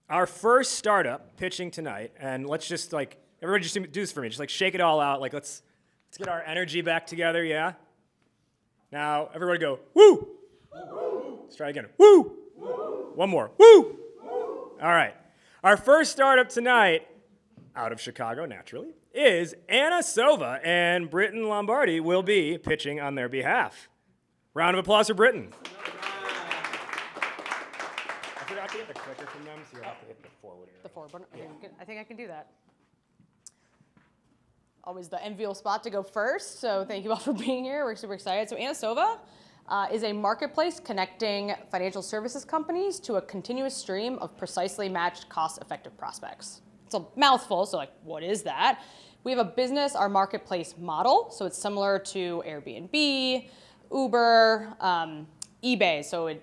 Our first startup pitching tonight, and let's just everybody just do this for me. Just shake it all out. Let's get our energy back together, yeah? Now, everybody go, woo! Let's try again, woo! One more, woo! All right. Our first startup tonight, out of Chicago, naturally, is Anna Sova, and Britton Lombardi will be pitching on their behalf. Round of applause for Britton. I forgot to get the clicker from them, so you'll have to hit the forward arrow. The forward button? Okay, I think I can do that. Always the enviable spot to go first, so thank you all for being here. We're super excited. So Anna Sova is a marketplace connecting financial services companies to a continuous stream of precisely matched cost-effective prospects. It's a mouthful, so what is that? We have a business, our marketplace model, so it's similar to Airbnb, Uber, eBay. So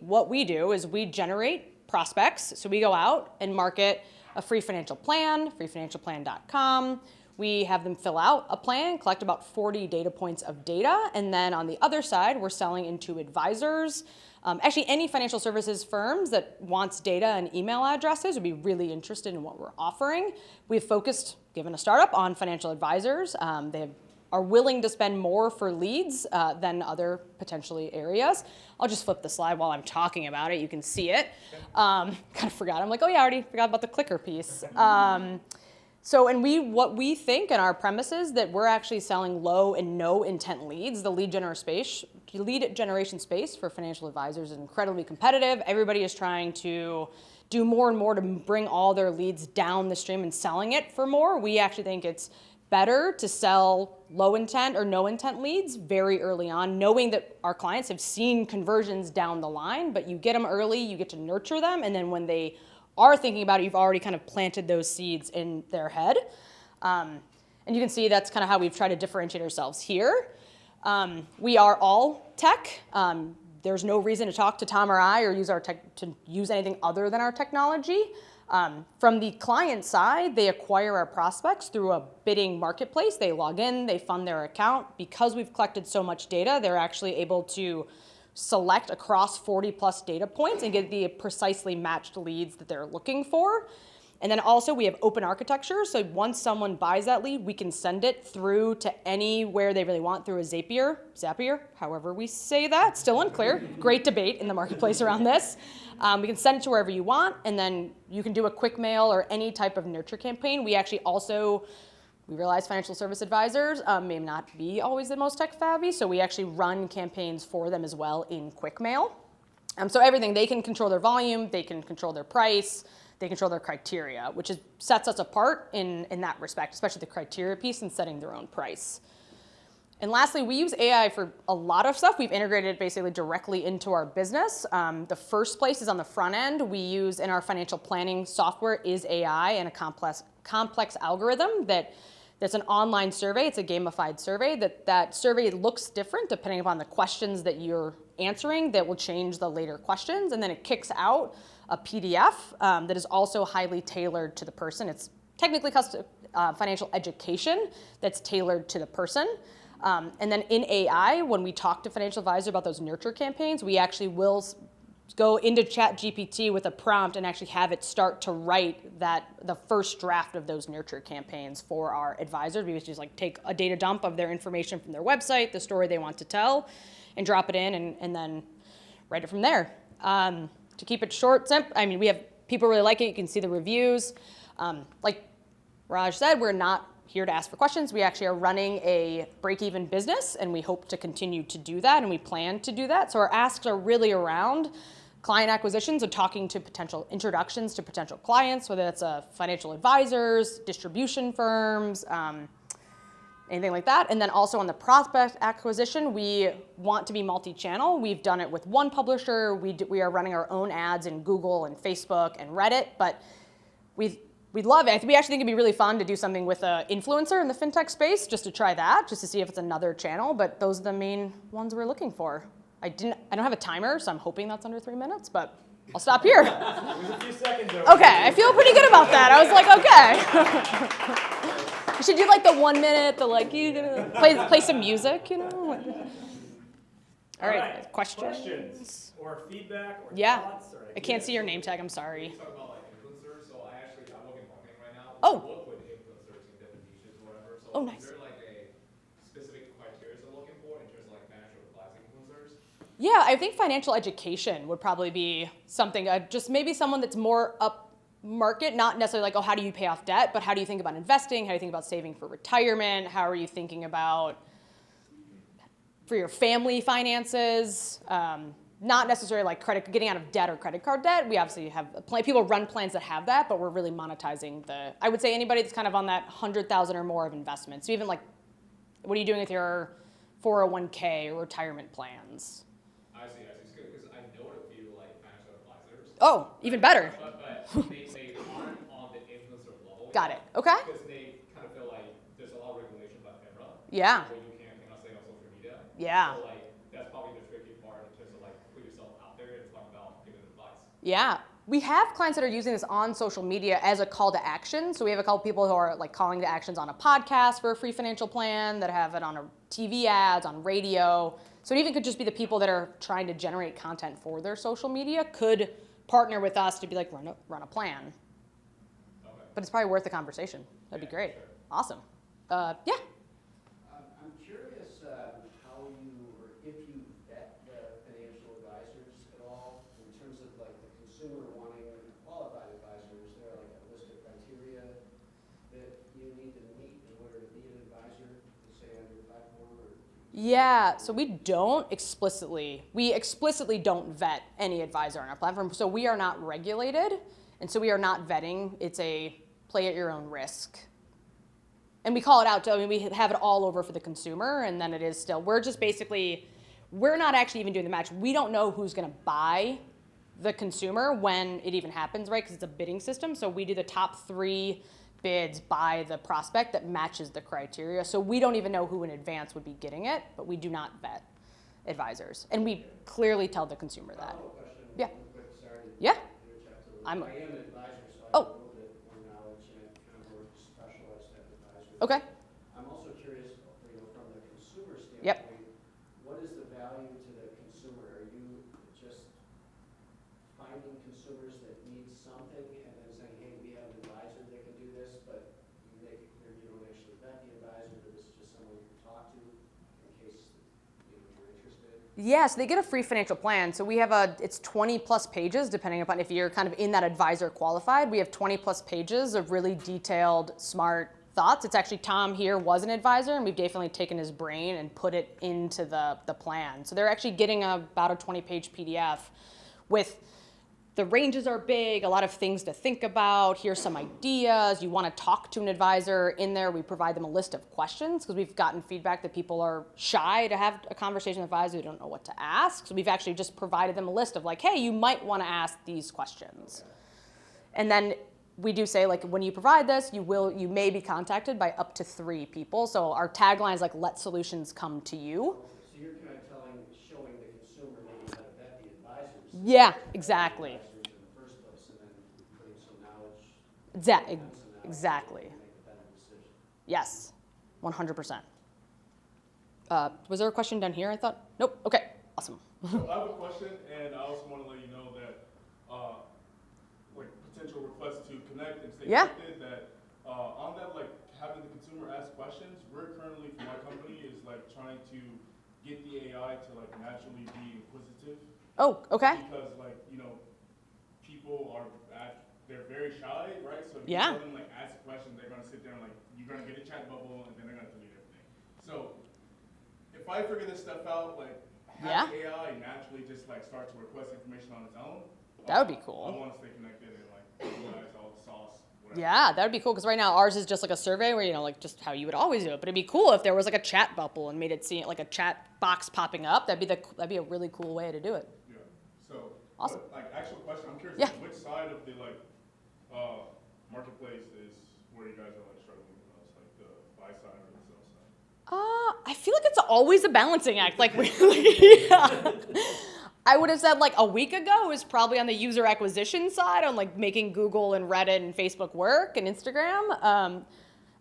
what we do is we generate prospects. So we go out and market a free financial plan, freefinancialplan.com. We have them fill out a plan, collect about 40 data points of data, and then on the other side, we're selling into advisors. Actually, any financial services firms that wants data and email addresses would be really interested in what we're offering. We've focused, given a startup, on financial advisors. They are willing to spend more for leads than other potentially areas. I'll just flip the slide while I'm talking about it. You can see it. Kind of forgot. I'm I already forgot about the clicker piece. What we think and our premise is that we're actually selling low and no intent leads. The lead generation space for financial advisors is incredibly competitive. Everybody is trying to do more and more to bring all their leads down the stream and selling it for more. We actually think it's better to sell low intent or no intent leads very early on, knowing that our clients have seen conversions down the line, but you get them early, you get to nurture them, and then when they are thinking about it, you've already kind of planted those seeds in their head. And you can see that's kind of how we've tried to differentiate ourselves here. We are all tech. There's no reason to talk to Tom or I or use anything other than our technology. From the client side, they acquire our prospects through a bidding marketplace. They log in, they fund their account. Because we've collected so much data, they're actually able to select across 40 plus data points and get the precisely matched leads that they're looking for. And then also we have open architecture. So once someone buys that lead, we can send it through to anywhere they really want through a Zapier, however we say that, still unclear. Great debate in the marketplace around this. We can send it to wherever you want, and then you can do a quick mail or any type of nurture campaign. We realize financial service advisors may not be always the most tech savvy, so we actually run campaigns for them as well in quick mail. So everything, they can control their volume, they can control their price, they control their criteria, which sets us apart in that respect, especially the criteria piece and setting their own price. And lastly, we use AI for a lot of stuff. We've integrated it basically directly into our business. The first place is on the front end. We use in our financial planning software is AI and a complex algorithm that's an online survey. It's a gamified survey. That survey looks different depending upon the questions that you're answering that will change the later questions. And then it kicks out a PDF that is also highly tailored to the person. It's technically custom financial education that's tailored to the person. And then in AI, when we talk to financial advisors about those nurture campaigns, we actually will go into ChatGPT with a prompt and actually have it start to write the first draft of those nurture campaigns for our advisors. We just take a data dump of their information from their website, the story they want to tell, and drop it in and then write it from there. To keep it short, simple, we have people really like it. You can see the reviews. Like Raj said, we're not here to ask for questions. We actually are running a break-even business, and we hope to continue to do that, and we plan to do that. So our asks are really around client acquisitions, so talking to potential introductions to potential clients, whether that's financial advisors, distribution firms, anything like that. And then also on the prospect acquisition, we want to be multi-channel. We've done it with one publisher. We are running our own ads in Google and Facebook and Reddit, but we'd love it. We actually think it'd be really fun to do something with an influencer in the fintech space, just to try that, just to see if it's another channel, but those are the main ones we're looking for. I don't have a timer, so I'm hoping that's under 3 minutes, but I'll stop here. There's a few seconds over. Okay, I feel pretty good about that. I was okay. You should do the 1 minute, you play some music, All right. Questions or feedback or Yeah. thoughts or I can't see your name tag. I'm sorry. You talk about like influencers, so I work in marketing right now. Oh. We work with influencers in different niches or whatever. So Oh, nice. is there like a specific criteria you're looking for in terms of like financial advising influencers? Yeah, I think financial education would probably be something, just maybe someone that's more up market, not necessarily like, oh, how do you pay off debt, but how do you think about investing? How do you think about saving for retirement? How are you thinking about for your family finances? Not necessarily like getting out of debt or credit card debt. We obviously have people run plans that have that, but we're really monetizing I would say anybody that's kind of on that 100,000 or more of investments. So even like, what are you doing with your 401k or retirement plans? I see. It's good because I know a few like financial advisors. Oh, even better. But they aren't on the influencer level. Got it. Okay. Because they kind of feel like there's a lot of regulation about FINRA. Yeah. Where you cannot say on social media. Yeah. So like that's probably the tricky part in terms of like put yourself out there and talk about giving advice. Yeah. We have clients that are using this on social media as a call to action. So we have a couple people who are like calling to actions on a podcast for a free financial plan, that have it on a TV ads, on radio. So it even could just be the people that are trying to generate content for their social media could partner with us to be like, run a plan. Okay. But it's probably worth the conversation. That'd be great. Sure. Awesome. Yeah. I'm curious how you, or if you vet the financial advisors at all, in terms of like the consumer wanting a qualified advisor. Is there like a list of criteria that you need to meet in order to be an advisor, say on your platform? Or Yeah, so we explicitly don't vet any advisor on our platform. So we are not regulated, and so we are not vetting. It's a play at your own risk. And we call it out, we have it all over for the consumer, and then it is still, we're not actually even doing the match. We don't know who's gonna buy the consumer when it even happens, right? Because it's a bidding system. So we do the top 3 bids by the prospect that matches the criteria. So we don't even know who in advance would be getting it, but we do not vet advisors. And we clearly tell the consumer that. follow-up question, Yeah. real quick, sorry to Yeah. interject a little. I'm- I am an advisor, so I Oh. have a little bit more knowledge and kind of more specialized type advisor. Okay. I'm also curious, from the consumer standpoint. Yep. What is the value to the consumer? Are you just finding consumers that need something and then saying, hey, we have an advisor that can do this, but you make it clear you don't actually vet the advisor, but this is just someone you can talk to in case you're interested? Yeah, so they get a free financial plan. So we have it's 20 plus pages, depending upon if you're kind of in that advisor qualified. We have 20 plus pages of really detailed, smart thoughts. It's actually Tom here was an advisor, and we've definitely taken his brain and put it into the plan. So they're actually getting about a 20-page PDF with the ranges are big, a lot of things to think about. Here's some ideas. You want to talk to an advisor. In there, we provide them a list of questions because we've gotten feedback that people are shy to have a conversation with an advisor. They don't know what to ask. So we've actually just provided them a list of like, hey, you might want to ask these questions. And then we do say like when you provide this, you may be contacted by up to 3 people. So our tagline is like, let solutions come to you. So you're kind of showing the consumer maybe how to vet the advisors. Yeah, exactly. Advisors in the first place, and then putting some knowledge. Exactly. To make a better decision. Yes, 100%. Was there a question down here, I thought? Nope, okay, awesome. So I have a question, and I also want to let you know that, like potential requests to connect and stay Yeah. connected. That on that, like having the consumer ask questions, we're currently for my company is like trying to get the AI to like naturally be inquisitive. Oh, okay. Because like people they're very shy, right? So if Yeah. you tell them like ask a question, they're gonna sit there and like you're gonna get a chat bubble, and then they're gonna delete everything. So if I figure this stuff out, like Yeah. have AI naturally just like start to request information on its own. That would be cool. I want to stay connected and like utilize all the sauce. Whatever. Yeah, that would be cool because right now ours is just like a survey where, like just how you would always do it. But it'd be cool if there was like a chat bubble and made it seem like a chat box popping up. That'd be a really cool way to do it. Yeah. So Awesome. like actual question, I'm curious. Yeah. Like, which side of the marketplace is where you guys are like struggling the most, like the buy side or the sell side? I feel like it's always a balancing act. Like, yeah. I would have said like a week ago is probably on the user acquisition side, on like making Google and Reddit and Facebook work and Instagram.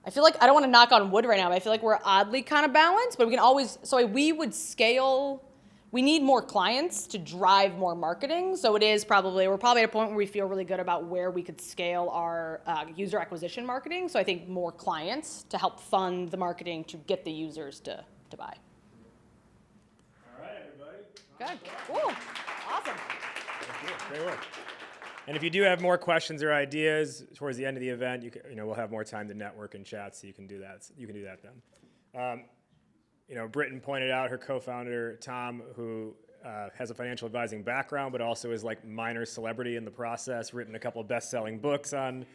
I feel like I don't want to knock on wood right now, but I feel like we're oddly kind of balanced. But we can always we would scale we need more clients to drive more marketing. So we're probably at a point where we feel really good about where we could scale our user acquisition marketing. So I think more clients to help fund the marketing to get the users to buy. All right, everybody. Good. Cool. Awesome. Thank you. Great work. And if you do have more questions or ideas towards the end of the event, we'll have more time to network and chat, so you can do that. You can do that then. Britton pointed out her co-founder, Tom, who has a financial advising background, but also is like minor celebrity in the process, written a couple of best-selling books on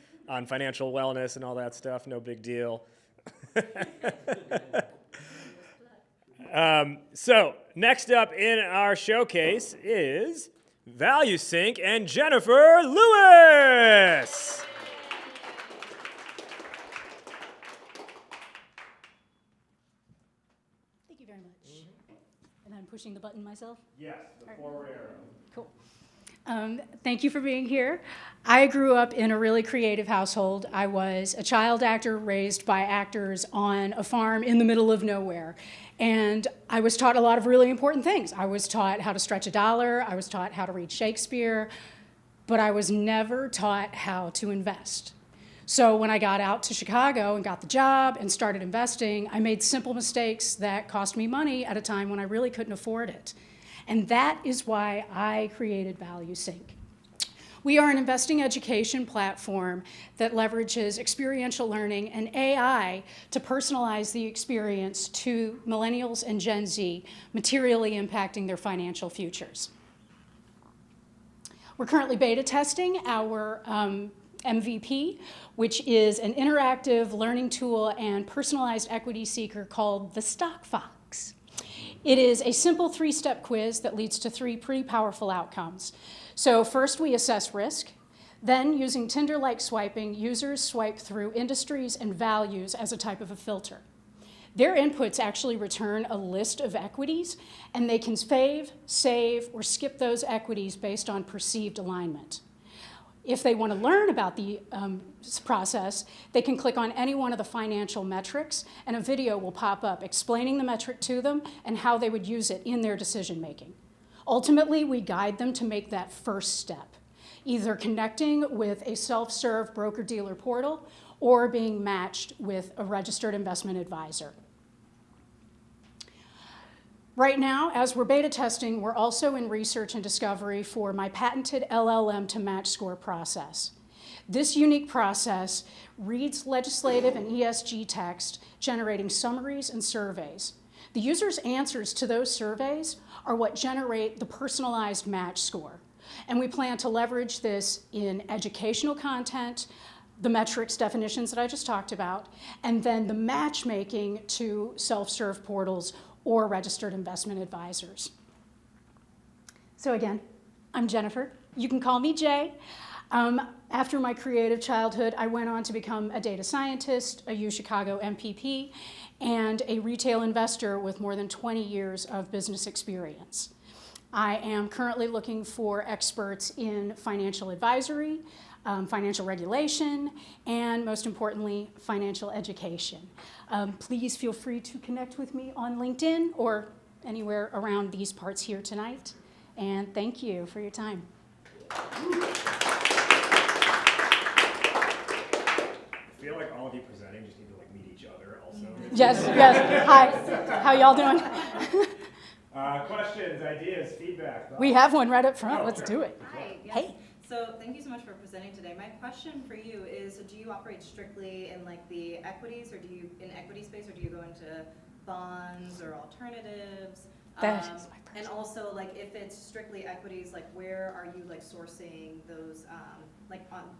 financial wellness and all that stuff. No big deal. So next up in our showcase is ValueSync and Jennifer Lewis. Thank you very much. And I'm pushing the button myself? Yes, the forward arrow. Cool. Thank you for being here. I grew up in a really creative household. I was a child actor raised by actors on a farm in the middle of nowhere. And I was taught a lot of really important things. I was taught how to stretch a dollar. I was taught how to read Shakespeare. But I was never taught how to invest. So when I got out to Chicago and got the job and started investing, I made simple mistakes that cost me money at a time when I really couldn't afford it. And that is why I created ValueSync. We are an investing education platform that leverages experiential learning and AI to personalize the experience to millennials and Gen Z, materially impacting their financial futures. We're currently beta testing our MVP, which is an interactive learning tool and personalized equity seeker called the Stock Fox. It is a simple 3-step quiz that leads to 3 pretty powerful outcomes. So first we assess risk. Then, using Tinder-like swiping, users swipe through industries and values as a type of a filter. Their inputs actually return a list of equities, and they can fave, save, or skip those equities based on perceived alignment. If they want to learn about the process, they can click on any one of the financial metrics, and a video will pop up explaining the metric to them and how they would use it in their decision making. Ultimately, we guide them to make that first step, either connecting with a self-serve broker-dealer portal or being matched with a registered investment advisor. Right now, as we're beta testing, we're also in research and discovery for my patented LLM to match score process. This unique process reads legislative and ESG text, generating summaries and surveys. The user's answers to those surveys are what generate the personalized match score. And we plan to leverage this in educational content, the metrics definitions that I just talked about, and then the matchmaking to self-serve portals or registered investment advisors. So again, I'm Jennifer. You can call me Jay. After my creative childhood, I went on to become a data scientist, a U Chicago MPP, and a retail investor with more than 20 years of business experience. I am currently looking for experts in financial advisory, financial regulation, and most importantly, financial education. Please feel free to connect with me on LinkedIn or anywhere around these parts here tonight. And thank you for your time. I feel like all of you presenting just need to meet each other also. Yes. Hi, how y'all doing? Questions, ideas, feedback? Thoughts? We have one right up front. Let's do it. Hi. Yes. Hey. So thank you so much for presenting today. My question for you is, do you operate strictly in the equities, or do you in equity space, or do you go into bonds or alternatives? That is my person. And also, if it's strictly equities, where are you sourcing those?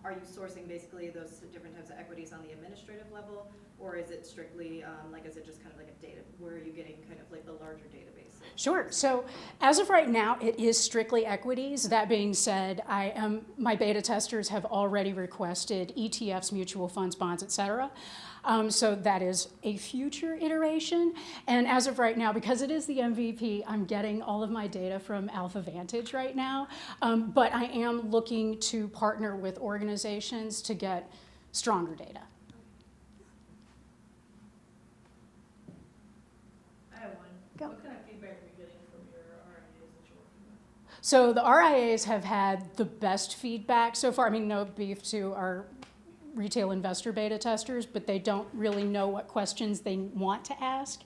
Are you sourcing basically those different types of equities on the administrative level, or is it strictly is it just kind of like a data? Where are you getting kind of the larger database? Sure. So as of right now, it is strictly equities. That being said, my beta testers have already requested ETFs, mutual funds, bonds, et cetera. So that is a future iteration. And as of right now, because it is the MVP, I'm getting all of my data from Alpha Vantage right now. But I am looking to partner with organizations to get stronger data. I have one. Go. What kind of feedback are you getting from your R&D So the RIAs have had the best feedback so far. I mean, no beef to our retail investor beta testers, but they don't really know what questions they want to ask.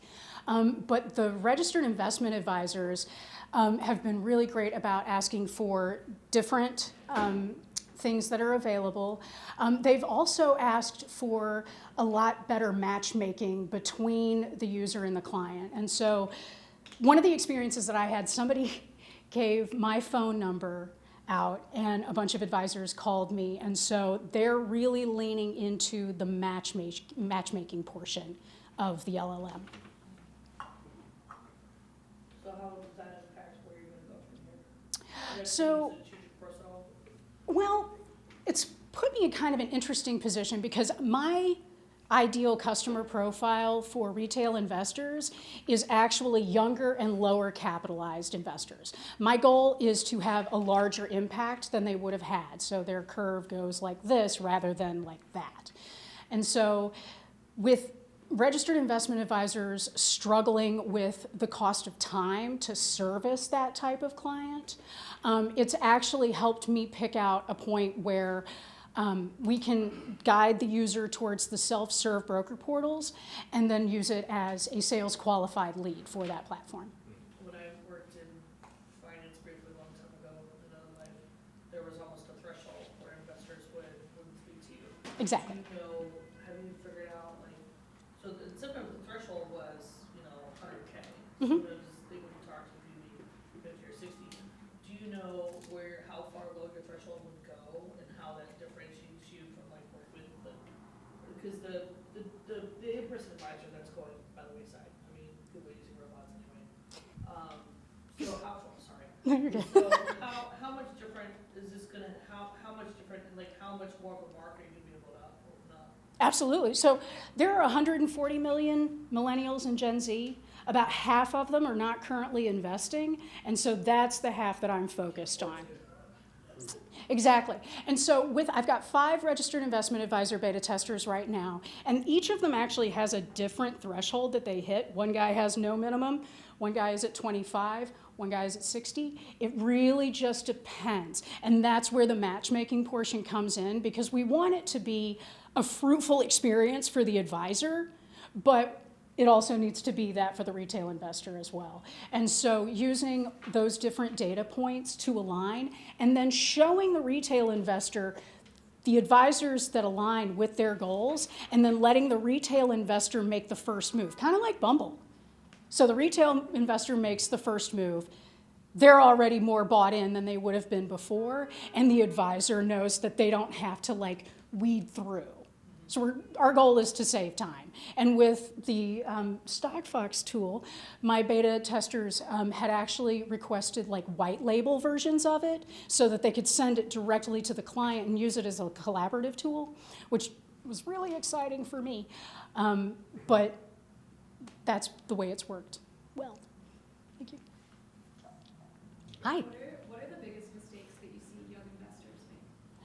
But the registered investment advisors have been really great about asking for different things that are available. They've also asked for a lot better matchmaking between the user and the client. And so one of the experiences that I had, somebody gave my phone number out and a bunch of advisors called me. And so they're really leaning into the matchmaking portion of the LLM. So how does that impact where you're gonna go from here? So- Is it choose your personal? Well, it's put me in kind of an interesting position because my ideal customer profile for retail investors is actually younger and lower capitalized investors. My goal is to have a larger impact than they would have had. So their curve goes like this rather than like that. And so with registered investment advisors struggling with the cost of time to service that type of client, it's actually helped me pick out a point where we can guide the user towards the self-serve broker portals and then use it as a sales qualified lead for that platform. When I worked in finance briefly a long time ago, in another life, there was almost a threshold where investors wouldn't speak to you. Exactly. Do you know, have you figured out, like, so sometimes the threshold was, 100K. Mhm. Sometimes they wouldn't talk to you, 50 or 60. Do you know how far low your threshold would go and how that differentiates you from like work with the, because the in-person advisor that's going by the wayside. I mean, people are using robots anyway. So sorry. No, you're good. So how much different is this gonna, how much different, and like how much more of a market are you gonna be able to open up? Absolutely. So there are 140 million millennials and Gen Z. About half of them are not currently investing, and so that's the half that I'm focused on. Exactly. And so I've got 5 registered investment advisor beta testers right now, and each of them actually has a different threshold that they hit. One guy has no minimum, one guy is at 25, one guy is at 60. It really just depends. And that's where the matchmaking portion comes in, because we want it to be a fruitful experience for the advisor, but it also needs to be that for the retail investor as well. And so using those different data points to align and then showing the retail investor the advisors that align with their goals and then letting the retail investor make the first move, kind of like Bumble. So the retail investor makes the first move. They're already more bought in than they would have been before, and the advisor knows that they don't have to like weed through. So our goal is to save time. And with the StockFox tool, my beta testers had actually requested like white label versions of it so that they could send it directly to the client and use it as a collaborative tool, which was really exciting for me. But that's the way it's worked well. Thank you. Hi. What are the biggest mistakes that you see young investors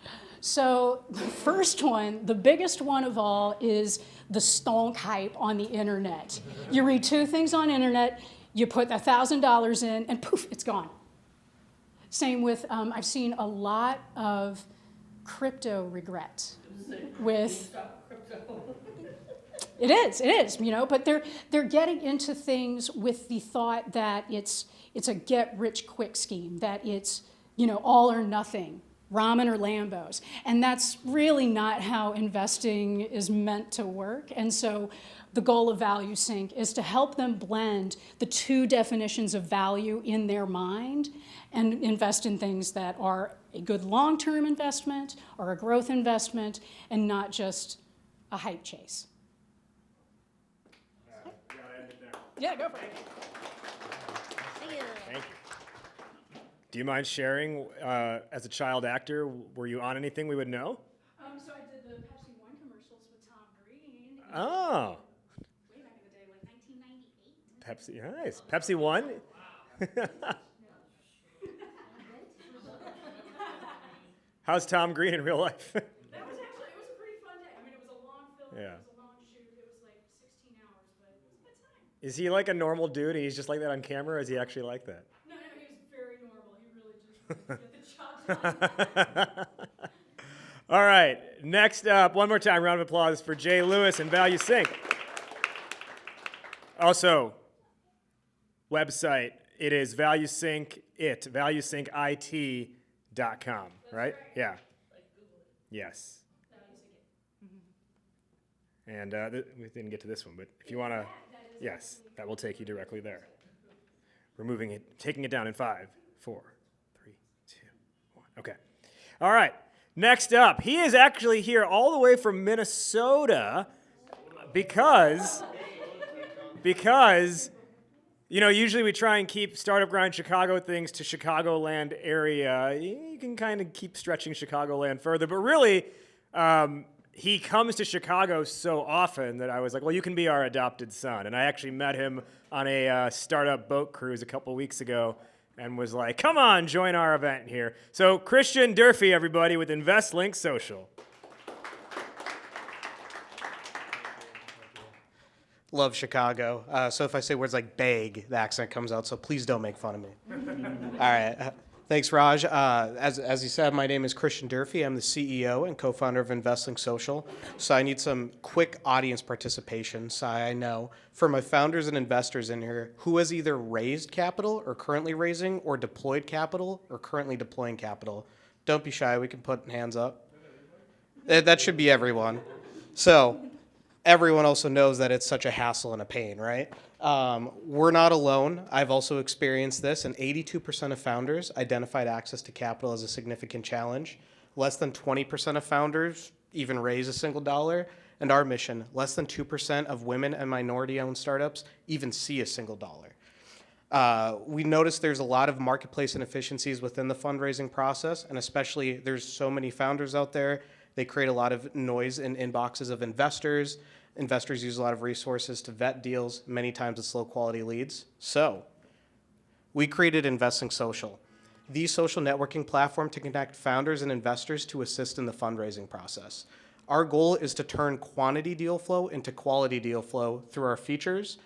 make? So the first one, the biggest one of all, is the stonk hype on the internet. You read 2 things on internet, you put $1,000 in, and poof, it's gone. Same with, I've seen a lot of crypto regret with, Stop crypto. it is, but they're getting into things with the thought that it's a get-rich-quick scheme, that it's, all or nothing. Ramen or Lambos. And that's really not how investing is meant to work. And so the goal of Value Sync is to help them blend the 2 definitions of value in their mind and invest in things that are a good long-term investment or a growth investment and not just a hype chase. Yeah, gotta end it there. Yeah, go for it. Thank you. Do you mind sharing, as a child actor, were you on anything we would know? So I did the Pepsi One commercials with Tom Green. Oh, Way back in the day, like 1998. Pepsi, nice. Pepsi One? How's Tom Green in real life? That was actually, it was a pretty fun day. I mean, it was a long film, Yeah. it was a long shoot, it was like 16 hours, but it was a good time. Is he like a normal dude and he's just like that on camera, or is he actually like that? No, he was very normal. He really just All right, next up, one more time, round of applause for Jay Lewis and Value Sync. Also, website, it is valuesyncit.com, right? Yeah. Yes. And we didn't get to this one, but if you want to, yes, that will take you directly there. We're moving it, taking it down in 5, 4, 3, 2, 1. Okay. All right. Next up, he is actually here all the way from Minnesota because usually we try and keep Startup Grind Chicago things to Chicagoland area. You can kind of keep stretching Chicagoland further, but really, he comes to Chicago so often that I was like, well, you can be our adopted son. And I actually met him on a startup boat cruise a couple weeks ago and was like, come on, join our event here. So Christian Durfee, everybody, with InvestLink Social. Love Chicago. So if I say words like bag, the accent comes out, so please don't make fun of me. All right. Thanks, Raj. As you said, my name is Christian Durfee. I'm the CEO and co-founder of InvestLink Social. So I need some quick audience participation. So I know for my founders and investors in here, who has either raised capital or currently raising or deployed capital or currently deploying capital. Don't be shy. We can put hands up. That should be everyone. So everyone also knows that it's such a hassle and a pain, right? We're not alone. I've also experienced this, and 82% of founders identified access to capital as a significant challenge. Less than 20% of founders even raise a single dollar. And our mission, less than 2% of women and minority-owned startups even see a single dollar. We noticed there's a lot of marketplace inefficiencies within the fundraising process, and especially there's so many founders out there. They create a lot of noise in inboxes of investors. Investors use a lot of resources to vet deals. Many times it's low quality leads. So we created InvestLink Social, the social networking platform to connect founders and investors to assist in the fundraising process. Our goal is to turn quantity deal flow into quality deal flow through our features.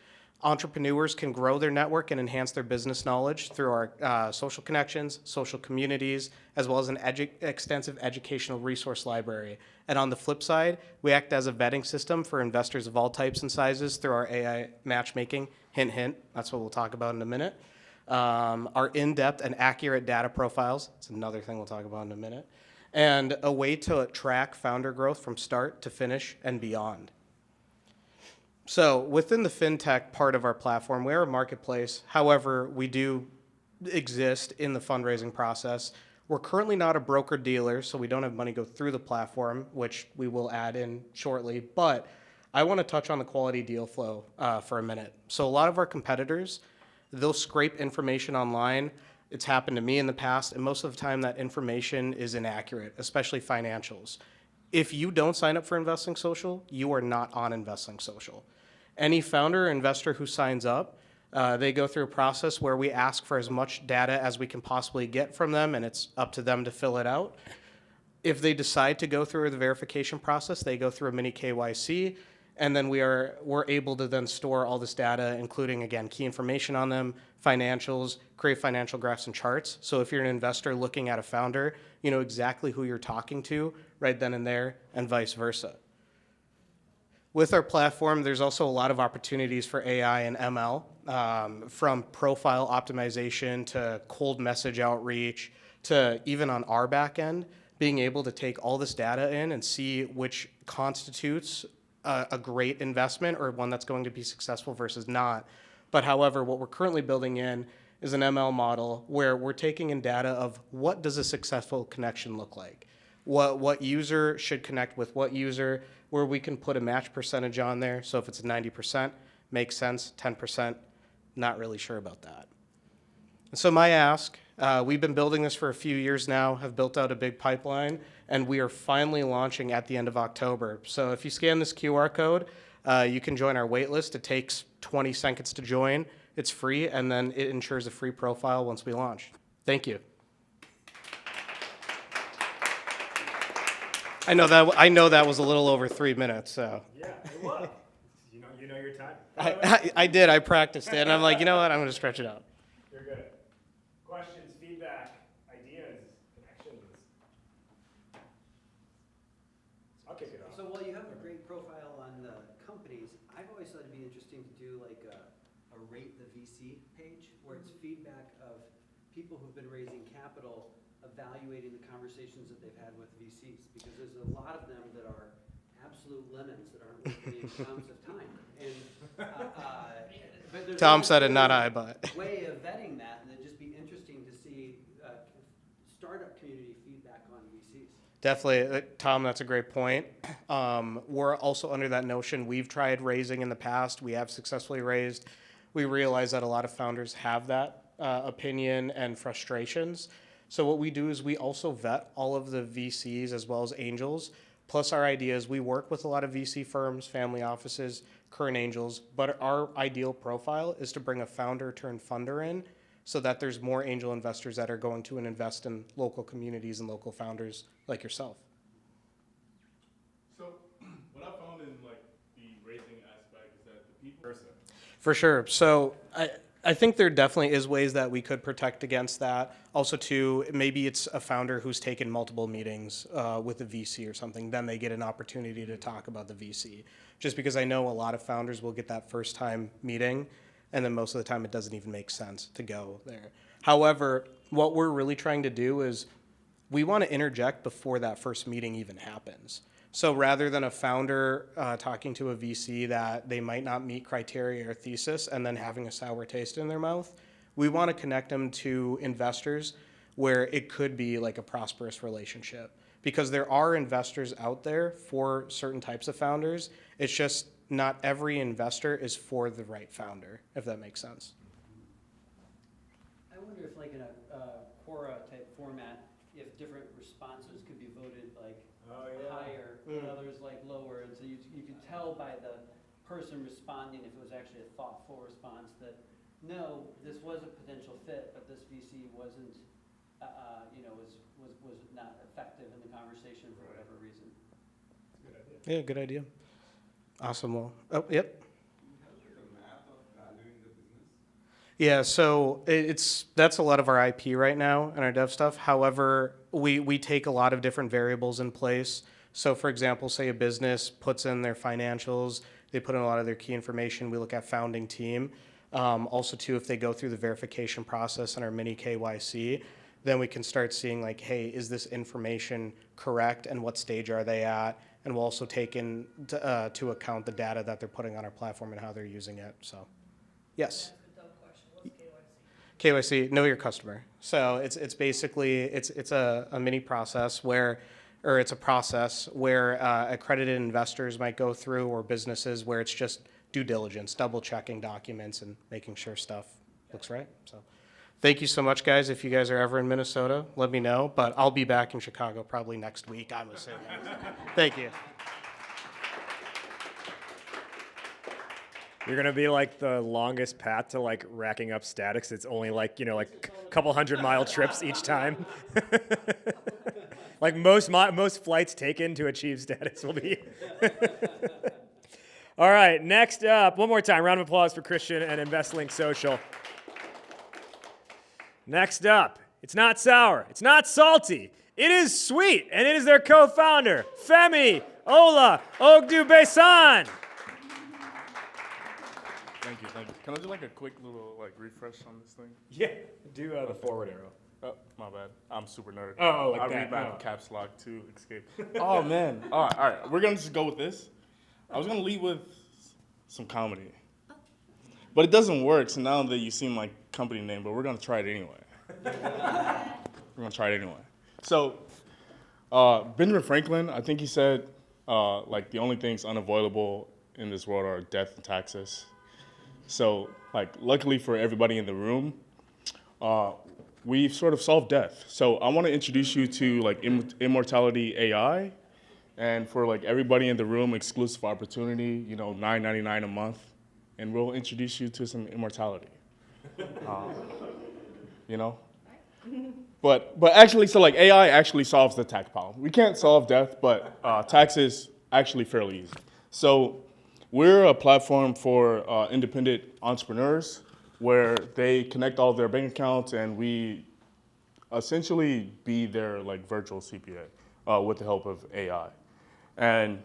Entrepreneurs can grow their network and enhance their business knowledge through our social connections, social communities, as well as an extensive educational resource library. And on the flip side, we act as a vetting system for investors of all types and sizes through our AI matchmaking. Hint, hint, that's what we'll talk about in a minute. Our in-depth and accurate data profiles, that's another thing we'll talk about in a minute. And a way to track founder growth from start to finish and beyond. So within the fintech part of our platform, we're a marketplace. However, we do exist in the fundraising process. We're currently not a broker dealer, so we don't have money go through the platform, which we will add in shortly. But I want to touch on the quality deal flow for a minute. So a lot of our competitors, they'll scrape information online. It's happened to me in the past, and most of the time that information is inaccurate, especially financials. If you don't sign up for InvestLink Social, you are not on InvestLink Social. Any founder or investor who signs up, they go through a process where we ask for as much data as we can possibly get from them, and it's up to them to fill it out. If they decide to go through the verification process, they go through a mini KYC, and then we're able to then store all this data, including, again, key information on them, financials, create financial graphs and charts. So if you're an investor looking at a founder, you know exactly who you're talking to right then and there, and vice versa. With our platform, there's also a lot of opportunities for AI and ML, from profile optimization to cold message outreach to even on our back end, being able to take all this data in and see which constitutes a great investment or one that's going to be successful versus not. But however, what we're currently building in is an ML model where we're taking in data of what does a successful connection look like? What user should connect with what user, where we can put a match percentage on there. So if it's 90%, makes sense, 10%, not really sure about that. So my ask, we've been building this for a few years now, have built out a big pipeline, and we are finally launching at the end of October. So if you scan this QR code, you can join our wait list. It takes 20 seconds to join. It's free, and then it ensures a free profile once we launch. Thank you. I know that was a little over 3 minutes. So. Yeah, it was. You know your time. I did. I practiced it, and I'm like, you know what? I'm going to stretch it out. You're good. Questions, feedback, ideas? VC page, where it's feedback of people who've been raising capital, evaluating the conversations that they've had with VCs, because there's a lot of them that are absolute lemons that aren't worth any amounts of time. And, but there's Tom always said it, a not I, but. way of vetting that, and it'd just be interesting to see startup community feedback on VCs. Definitely, Tom, that's a great point. We're also under that notion. We've tried raising in the past. We have successfully raised. We realize that a lot of founders have that opinion and frustrations. So what we do is we also vet all of the VCs as well as angels. Plus our idea is we work with a lot of VC firms, family offices, current angels, but our ideal profile is to bring a founder turned funder in so that there's more angel investors that are going to invest in local communities and local founders like yourself. So what I found in like the raising aspect is that the people. For sure. So I think there definitely is ways that we could protect against that. Also, too, maybe it's a founder who's taken multiple meetings with a VC or something. Then they get an opportunity to talk about the VC. Just because I know a lot of founders will get that first time meeting, and then most of the time it doesn't even make sense to go there. However, what we're really trying to do is we want to interject before that first meeting even happens. So rather than a founder talking to a VC that they might not meet criteria or thesis and then having a sour taste in their mouth, we want to connect them to investors where it could be like a prosperous relationship. Because there are investors out there for certain types of founders. It's just not every investor is for the right founder, if that makes sense. I wonder if like in a Quora type format, if different responses could be voted like higher, and others like lower, and so you could tell by the person responding if it was actually a thoughtful response that no, this was a potential fit, but this VC wasn't, was not effective in the conversation for whatever reason. Yeah, good idea. Awesome. Well, oh, yep. Yeah, so that's a lot of our IP right now and our dev stuff. However, we take a lot of different variables in place. So for example, say a business puts in their financials, they put in a lot of their key information. We look at founding team. Also too, if they go through the verification process in our mini KYC, then we can start seeing like, hey, is this information correct and what stage are they at? And we'll also take to account the data that they're putting on our platform and how they're using it. So, yes. KYC, know your customer. So it's basically it's a mini process where, or it's a process where accredited investors might go through, or businesses where it's just due diligence, double checking documents and making sure stuff looks right. So thank you so much, guys. If you guys are ever in Minnesota, let me know. But I'll be back in Chicago probably next week, I'm assuming. Thank you. You're gonna be like the longest path to like racking up statics. It's only like, like a couple 100-mile trips each time. Like most flights taken to achieve status will be. All right, next up, one more time, round of applause for Christian and InvestLink Social. Next up, it's not sour, it's not salty, it is sweet, and it is their co-founder, Femi Ola Ogdubesan. Thank you. Can I do like a quick little like refresh on this thing? Yeah, do the forward arrow. Oh, my bad. I'm super nerd. Oh, like I that. read back Oh. caps lock to escape. Oh man. All right. We're gonna just go with this. I was gonna lead with some comedy, but it doesn't work. So now that you see my company name, but we're gonna try it anyway. So, Benjamin Franklin, I think he said, like the only things unavoidable in this world are death and taxes. So, like, luckily for everybody in the room, we've sort of solved death. So I want to introduce you to like Immortality AI, and for like everybody in the room, exclusive opportunity, $9.99 a month, and we'll introduce you to some immortality. But actually, so like AI actually solves the tax problem. We can't solve death, but tax is actually fairly easy. So we're a platform for independent entrepreneurs where they connect all of their bank accounts, and we essentially be their like virtual CPA with the help of AI. And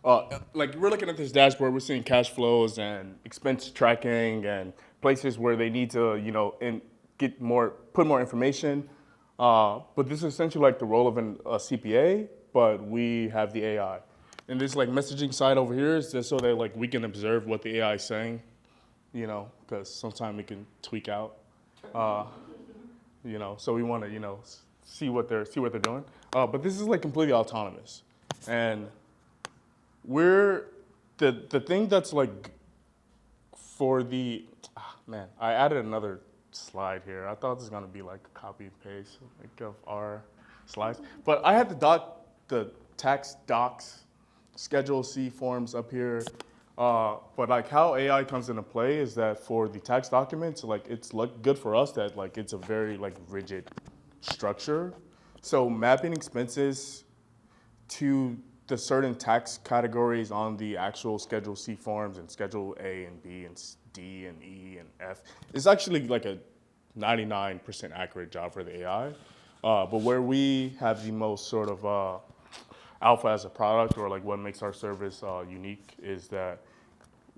like we're looking at this dashboard, we're seeing cash flows and expense tracking and places where they need to, put more information. But this is essentially like the role of a CPA, but we have the AI. And this like messaging side over here is just so that like we can observe what the AI is saying, because sometimes it can tweak out. So we want to, see what they're doing. But this is like completely autonomous, and we're the thing that's like for the I added another slide here. I thought this was gonna be like a copy and paste like of our slides, but I had the tax docs, Schedule C forms up here. But like how AI comes into play is that for the tax documents, like it's good for us that like it's a very like rigid structure. So mapping expenses to the certain tax categories on the actual Schedule C forms and Schedule A and B and D and E and F is actually like a 99% accurate job for the AI. But where we have the most sort of alpha as a product, or like what makes our service unique, is that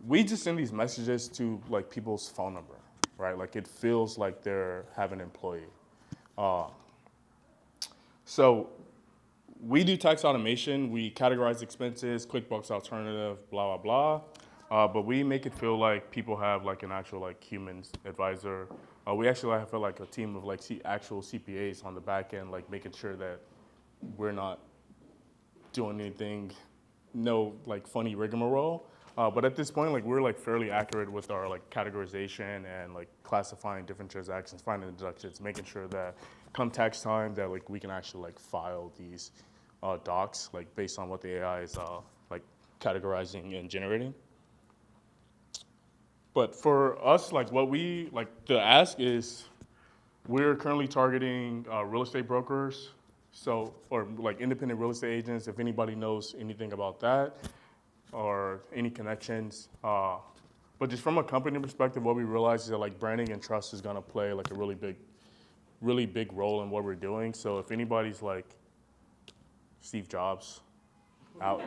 we just send these messages to like people's phone number, right? Like it feels like they have an employee. So we do tax automation. We categorize expenses, QuickBooks alternative, blah, blah, blah. But we make it feel like people have like an actual like human advisor. We actually have like a team of like actual CPAs on the back end, like making sure that we're not doing anything, no like funny rigmarole. But at this point, like we're like fairly accurate with our like categorization and like classifying different transactions, finding the deductions, making sure that come tax time that like we can actually like file these docs like based on what the AI is like categorizing and generating. But for us, like what we like the ask is, we're currently targeting real estate brokers, or like independent real estate agents. If anybody knows anything about that, or any connections. But just from a company perspective, what we realize is that like branding and trust is gonna play like a really big role in what we're doing. So if anybody's like Steve Jobs out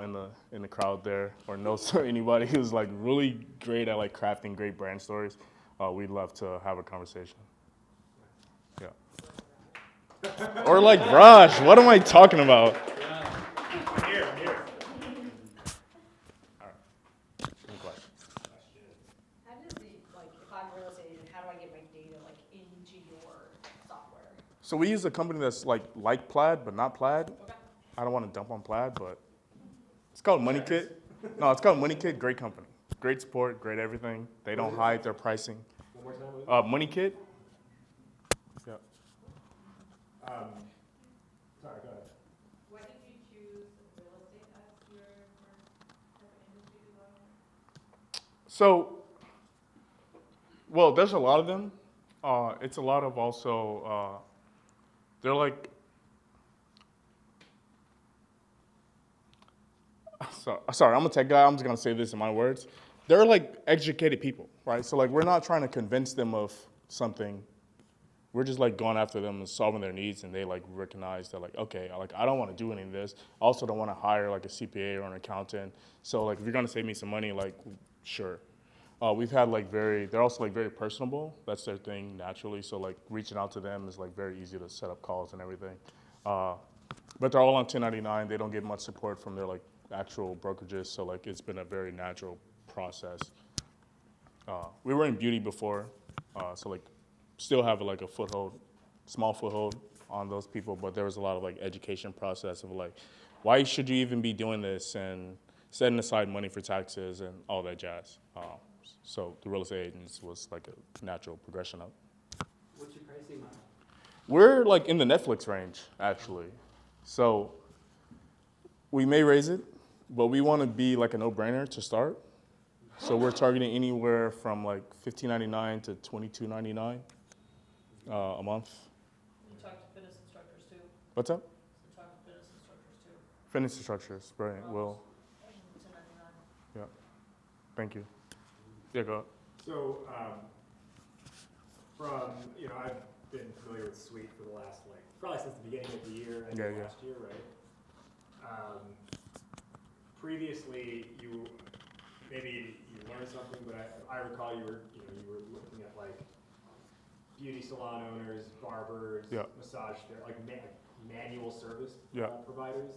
in the crowd there, or knows anybody who's like really great at like crafting great brand stories, we'd love to have a conversation. Yeah. Or like Raj, what am I talking about? I'm here. How does if I'm a real estate agent, how do I get my data into your software? So we use a company that's like Plaid, but not Plaid. Okay. I don't want to dump on Plaid, but it's called MoneyKit. No, it's called MoneyKit. Great company, great support, great everything. They don't hide their pricing. One more time, MoneyKit. Yeah. Sorry, go ahead. Why did you choose real estate as your type of industry to go in? So, well, there's a lot of them. It's a lot of also. They're like. Sorry, I'm a tech guy. I'm just gonna say this in my words. They're like educated people, right? So like we're not trying to convince them of something. We're just like going after them and solving their needs, and they like recognize that like, okay, like I don't want to do any of this. I also don't want to hire like a CPA or an accountant. So like if you're gonna save me some money, like sure. We've had like they're also like very personable. That's their thing naturally. So like reaching out to them is like very easy to set up calls and everything. But they're all on 1099. They don't get much support from their like actual brokerages. So like it's been a very natural process. We were in beauty before, so like still have like a small foothold on those people. But there was a lot of like education process of like, why should you even be doing this, and setting aside money for taxes and all that jazz. So the real estate agents was like a natural progression up. What's your pricing model? We're like in the Netflix range, actually. So we may raise it, but we want to be like a no-brainer to start. So we're targeting anywhere from like $15.99 to $22.99 a month. You talk to fitness instructors too. What's up? You talk to fitness instructors too. Fitness instructors, brilliant. Will. $10.99. Yeah. Thank you. Yeah, go ahead. So, I've been familiar with Suite for the last, probably since the beginning of the year, and last year, right? Previously, maybe you learned something, but I recall you were looking at like beauty salon owners, barbers, Yeah. massage like manual service Yeah. providers.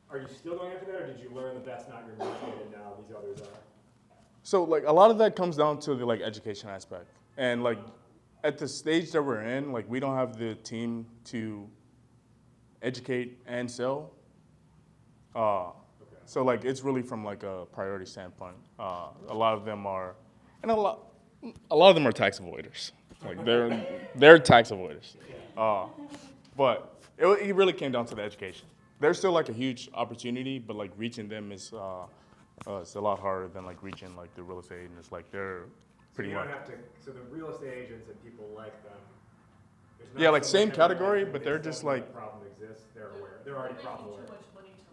Are you still going after that, or did you learn that that's not your market and now these others are? So like a lot of that comes down to the like education aspect, and like at the stage that we're in, like we don't have the team to educate and sell. So like it's really from like a priority standpoint. A lot of them are, and a lot of them are tax avoiders. Like they're tax avoiders. But it really came down to the education. There's still like a huge opportunity, but like reaching them is it's a lot harder than like reaching like the real estate agents. Like they're pretty you much. don't have to. So the real estate agents and people like them. there's not Yeah, like so same much everyone category, that but thinks they're that just the like. problem exists. They're aware. They're already problem aware. Too much money to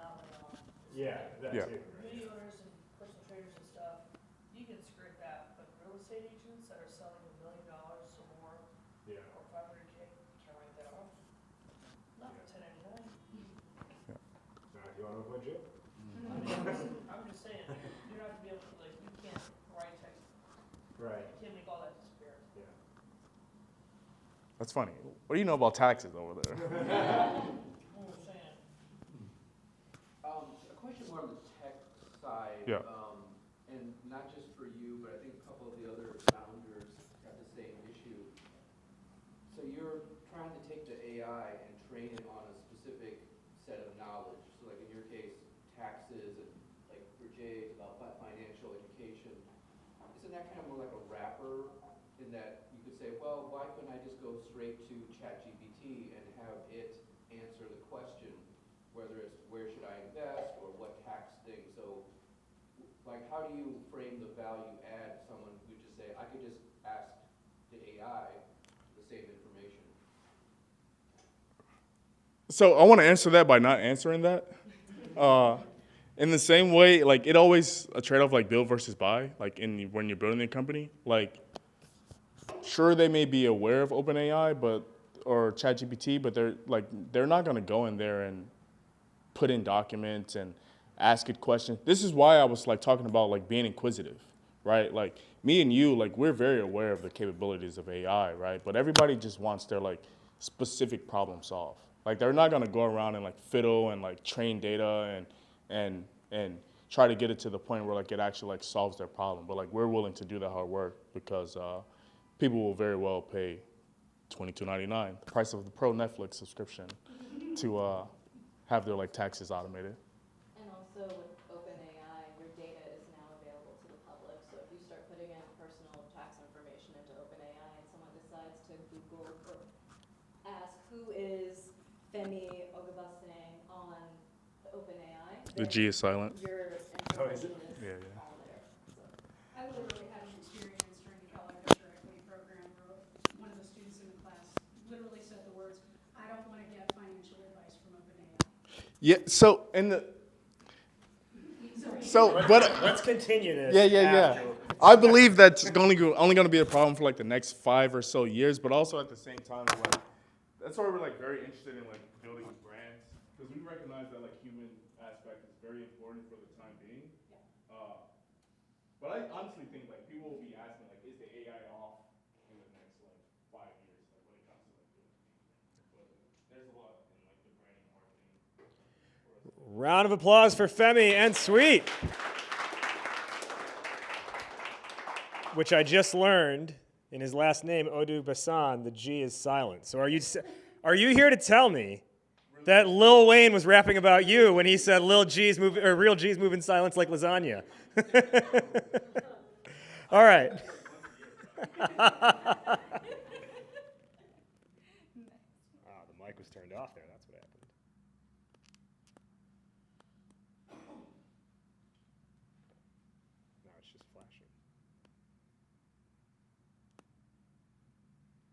not lay off. Yeah, that Yeah. too. Beauty owners and personal trainers and stuff, you can skirt that, but real estate agents that are selling $1 million or more Yeah. or 500K, can't write that off. Not 1099. Now, if you want to avoid jail. I'm just saying, you're not gonna be able to, like, you can't write text, Right. you can't make all that disappear. Yeah. That's funny. What do you know about taxes over there? I'm just saying. A question more on the tech side. Yeah. And not just for you, but I think a couple of the other founders have the same issue. So you're trying to take the AI and train it on a specific set of knowledge. So like in your case, taxes, and like for Jay, it's about financial education. Isn't that kind of more like a wrapper in that you could say, well, why couldn't I just go straight to ChatGPT and have it answer the question, whether it's where should I invest or what tax thing? So like how do you frame the value add someone who just say, I could just ask the AI the same information? So I want to answer that by not answering that. In the same way, like it always a trade-off, like build versus buy. Like when you're building a company, like sure they may be aware of OpenAI, or ChatGPT, but they're not gonna go in there and put in documents and ask it questions. This is why I was like talking about like being inquisitive, right? Like me and you, like we're very aware of the capabilities of AI, right? But everybody just wants their like specific problem solved. Like they're not gonna go around and like fiddle and like train data and try to get it to the point where like it actually like solves their problem. But like we're willing to do the hard work because people will very well pay $22.99, the price of the Pro Netflix subscription, to have their like taxes automated. And also with OpenAI, your data is now available to the public. So if you start putting in personal tax information into OpenAI and someone decides to Google or ask who is Femi Ogabasane on the OpenAI, The G is silent. your Oh, is it? information is Yeah. all there. So. I literally had an experience during the Colorado Venture Equity Program where one of the students in the class literally said the words, I don't want to get financial advice from OpenAI. Yeah. So but Let's continue this. yeah. I believe that's only going to be a problem for like the next 5 or so years, but also at the same time, like that's why we're like very interested in like building brands because we recognize that like human aspect is very important for the time being. But I honestly think like people will be asking like, is the AI off in the next like 5 years, like when it comes to like doing but there's a lot in like the branding and marketing. Round of applause for Femi and Sweet, which I just learned in his last name, Odu Basan, the G is silent. So are you here to tell me that Lil Wayne was rapping about you when he said real G's move in silence like lasagna? All right. The mic was turned off there. That's what happened. Now it's just flashing.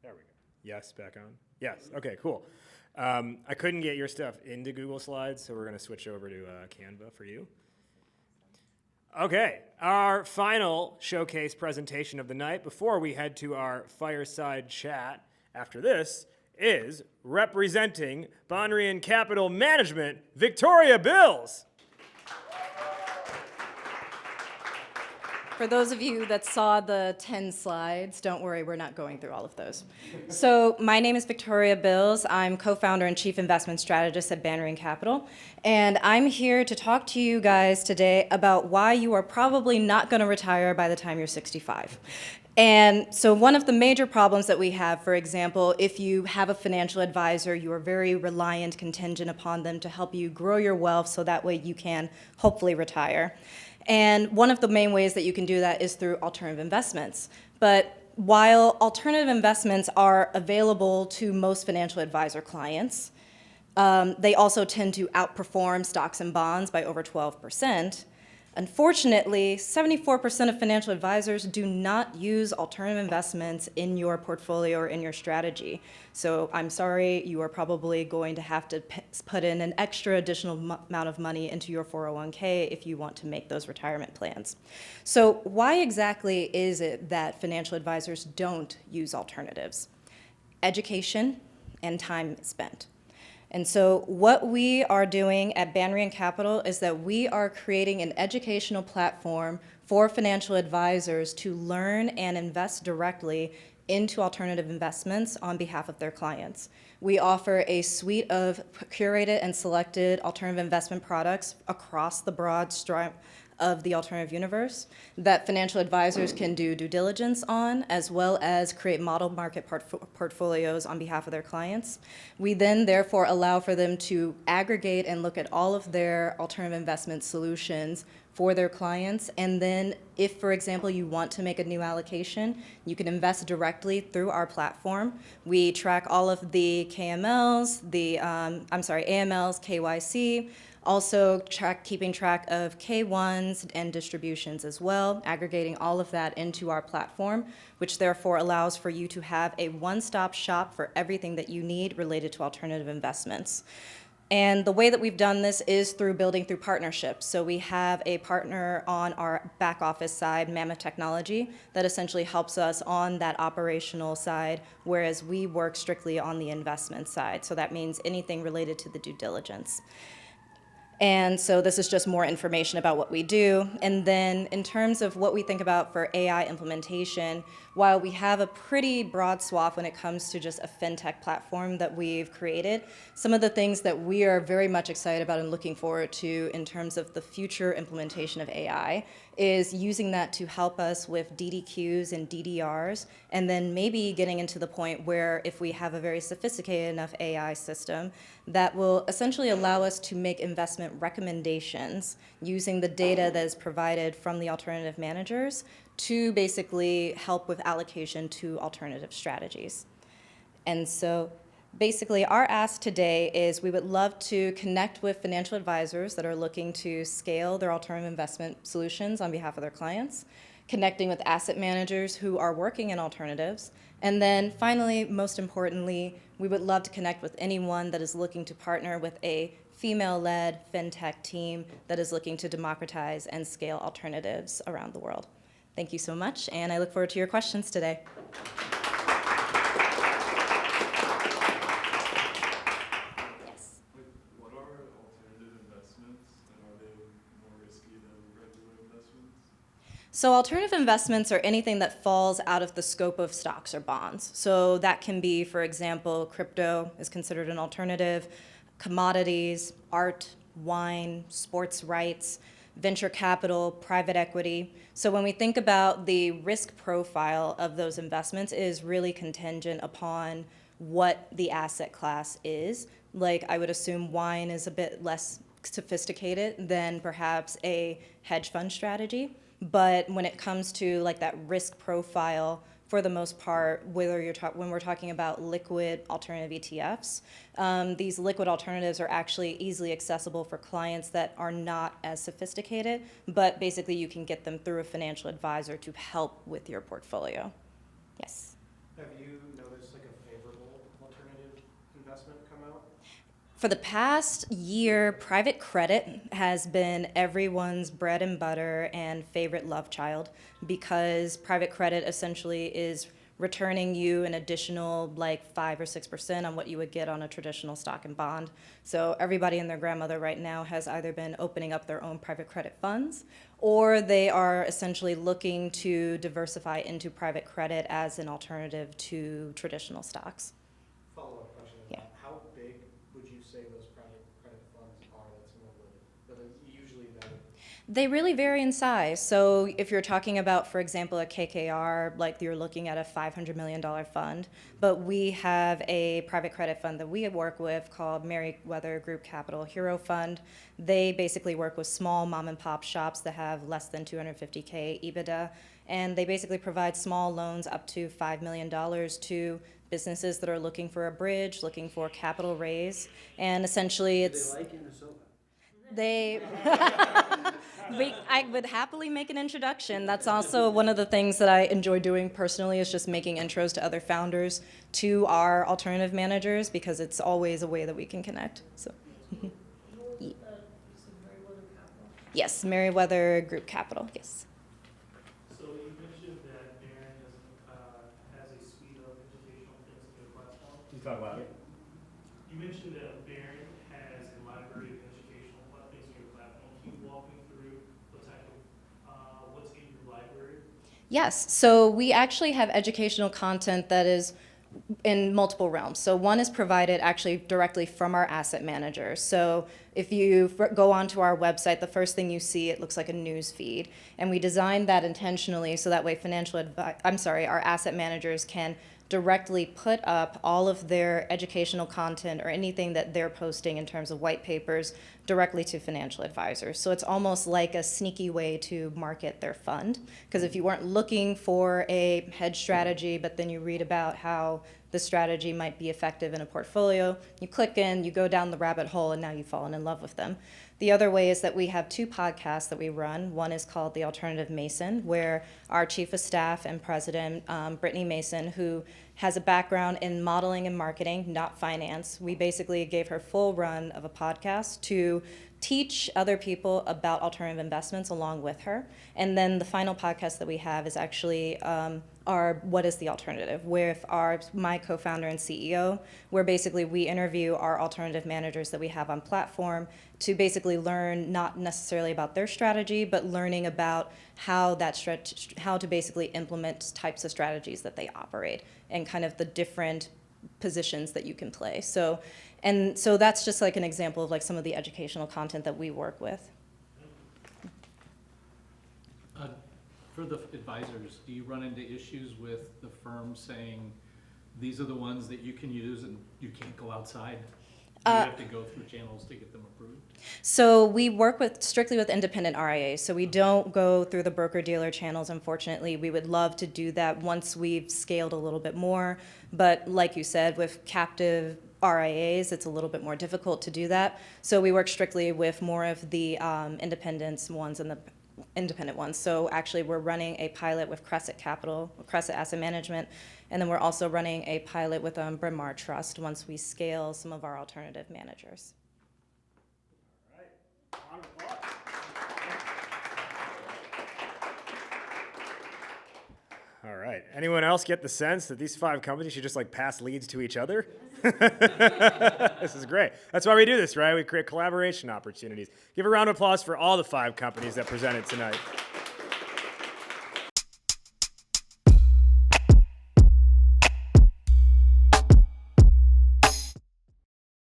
There we go. Yes, back on? Yes. Okay, cool. I couldn't get your stuff into Google Slides, so we're going to switch over to Canva for you. Okay, our final showcase presentation of the night before we head to our fireside chat after this is representing Bonrian Capital Management, Victoria Bills. For those of you that saw the 10 slides, don't worry, we're not going through all of those. So my name is Victoria Bills. I'm co-founder and chief investment strategist at Banner Capital. And I'm here to talk to you guys today about why you are probably not going to retire by the time you're 65. And so one of the major problems that we have, for example, if you have a financial advisor, you are very reliant, contingent upon them to help you grow your wealth so that way you can hopefully retire. And one of the main ways that you can do that is through alternative investments. But while alternative investments are available to most financial advisor clients, they also tend to outperform stocks and bonds by over 12%. Unfortunately, 74% of financial advisors do not use alternative investments in your portfolio or in your strategy. So I'm sorry, you are probably going to have to put in an extra additional amount of money into your 401k if you want to make those retirement plans. So why exactly is it that financial advisors don't use alternatives? Education and time spent. And so what we are doing at Banner Capital is that we are creating an educational platform for financial advisors to learn and invest directly into alternative investments on behalf of their clients. We offer a suite of curated and selected alternative investment products across the broad stripe of the alternative universe that financial advisors can do due diligence on, as well as create model market portfolios on behalf of their clients. We then therefore allow for them to aggregate and look at all of their alternative investment solutions for their clients. And then if, for example, you want to make a new allocation, you can invest directly through our platform. We track all of the AMLs, KYC, also keeping track of K1s and distributions as well, aggregating all of that into our platform, which therefore allows for you to have a one-stop shop for everything that you need related to alternative investments. And the way that we've done this is through building through partnerships. So we have a partner on our back office side, Mammoth Technology, that essentially helps us on that operational side, whereas we work strictly on the investment side. So that means anything related to the due diligence. And so this is just more information about what we do. And then in terms of what we think about for AI implementation, while we have a pretty broad swath when it comes to just a fintech platform that we've created, some of the things that we are very much excited about and looking forward to in terms of the future implementation of AI is using that to help us with DDQs and DDRs, and then maybe getting into the point where if we have a very sophisticated enough AI system that will essentially allow us to make investment recommendations using the data that is provided from the alternative managers to basically help with allocation to alternative strategies. And so basically our ask today is we would love to connect with financial advisors that are looking to scale their alternative investment solutions on behalf of their clients, connecting with asset managers who are working in alternatives, and then finally, most importantly, we would love to connect with anyone that is looking to partner with a female-led fintech team that is looking to democratize and scale alternatives around the world. Thank you so much, and I look forward to your questions today. Yes. What are alternative investments, and are they more risky than regular investments? So alternative investments are anything that falls out of the scope of stocks or bonds. So that can be, for example, crypto is considered an alternative, commodities, art, wine, sports rights, venture capital, private equity. So when we think about the risk profile of those investments, it is really contingent upon what the asset class is. Like I would assume wine is a bit less sophisticated than perhaps a hedge fund strategy. But when it comes to like that risk profile, for the most part, whether when we're talking about liquid alternative ETFs, these liquid alternatives are actually easily accessible for clients that are not as sophisticated, but basically you can get them through a financial advisor to help with your portfolio. Yes. Have you noticed like a favorable alternative investment come out? For the past year, private credit has been everyone's bread and butter and favorite love child because private credit essentially is returning you an additional like 5 or 6% on what you would get on a traditional stock and bond. So everybody and their grandmother right now has either been opening up their own private credit funds, or they are essentially looking to diversify into private credit as an alternative to traditional stocks. Follow-up question. Yeah. How big would you say those private credit funds are that someone would usually that would? They really vary in size. So if you're talking about, for example, a KKR, like you're looking at a $500 million fund, but we have a private credit fund that we work with called Merriweather Group Capital Hero Fund. They basically work with small mom and pop shops that have less than 250K EBITDA, and they basically provide small loans up to $5 million to businesses that are looking for a bridge, looking for capital raise, and essentially it's... Do they like Minnesota? They, I would happily make an introduction. That's also one of the things that I enjoy doing personally, is just making intros to other founders, to our alternative managers, because it's always a way that we can connect. So, yes, Merriweather Group Capital, yes. So you mentioned that Barron has a suite of educational things in your platform. Can you talk louder? You mentioned that Barron has a library of educational things in your platform. Can you walk me through what type of what's in your library? Yes, so we actually have educational content that is in multiple realms. So one is provided actually directly from our asset manager. So if you go onto our website, the first thing you see, it looks like a news feed. And we designed that intentionally so that way our asset managers can directly put up all of their educational content or anything that they're posting in terms of white papers directly to financial advisors. So it's almost like a sneaky way to market their fund. Because if you weren't looking for a hedge strategy, but then you read about how the strategy might be effective in a portfolio, you click in, you go down the rabbit hole, and now you've fallen in love with them. The other way is that we have 2 podcasts that we run. One is called The Alternative Mason, where our chief of staff and president, Brittany Mason, who has a background in modeling and marketing, not finance, we basically gave her full run of a podcast to teach other people about alternative investments along with her. And then the final podcast that we have is actually our What is the Alternative, with my co-founder and CEO, where basically we interview our alternative managers that we have on platform to basically learn not necessarily about their strategy, but learning about how to basically implement types of strategies that they operate and kind of the different positions that you can play. So that's just like an example of like some of the educational content that we work with. For the advisors, do you run into issues with the firm saying these are the ones that you can use and you can't go outside? Do you have to go through channels to get them approved? So we work strictly with independent RIAs. So we don't go through the broker-dealer channels, unfortunately. We would love to do that once we've scaled a little bit more. But like you said, with captive RIAs, it's a little bit more difficult to do that. So we work strictly with more of the independent ones and the independent ones. So actually we're running a pilot with Crescent Asset Management, and then we're also running a pilot with Bryn Mawr Trust once we scale some of our alternative managers. All right. Round of applause. All right. Anyone else get the sense that these 5 companies should just like pass leads to each other? This is great. That's why we do this, right? We create collaboration opportunities. Give a round of applause for all the 5 companies that presented tonight.